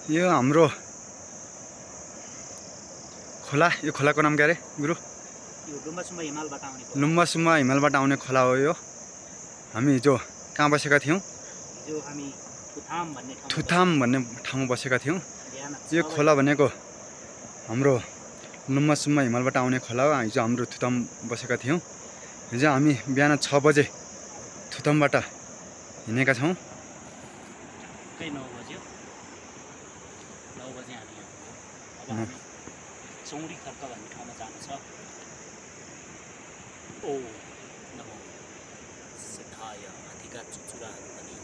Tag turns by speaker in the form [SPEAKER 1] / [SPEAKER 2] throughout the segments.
[SPEAKER 1] यो हाम्रो खोला, यो खोलाको नाम के अरे गुरु?
[SPEAKER 2] यो लुम्बासुम्बा हिमालबाट आउने खोला।
[SPEAKER 1] लुम्बासुम्बा हिमालबाट आउने खोला हो यो। हामी हिजो कहाँ बसेका थियौँ?
[SPEAKER 2] हिजो हामी
[SPEAKER 1] थुथाम भन्ने ठाउँमा बसेका थियौँ। यो खोला भनेको हाम्रो लुम्बासुम्बा हिमालबाट आउने खोला हो। हिजो हाम्रो थुथाम बसेका थियौँ। हिजो हामी बिहान 6 बजे थुथामबाट हिँडेका छौँ।
[SPEAKER 2] 9 बजे हामी अब हामी चौरी खर्क भन्ने ठाउँमा जानु छ। ओ नमो सिद्धाय हात्तीका चुचुराहरू पनि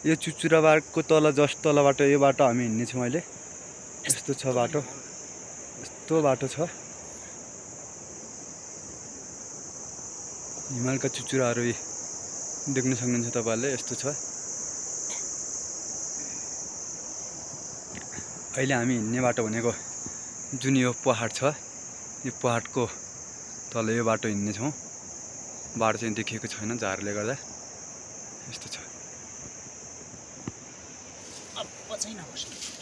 [SPEAKER 1] यो चुचुराबारको तल जस्ट तलबाट यो बाटो हामी हिँड्नेछौँ अहिले। यस्तो छ बाटो, यस्तो बाटो छ। हिमालका चुचुराहरू देख्न सक्नुहुन्छ तपाईँहरूले। यस्तो छ। अहिले हामी हिँड्ने बाटो भनेको जुन यो पहाड छ, यो पहाडको तल यो बाटो हिँड्नेछौँ। बाटो चाहिँ देखिएको छैन झारले गर्दा। यस्तो छ।
[SPEAKER 2] अब पछि नबस्नु।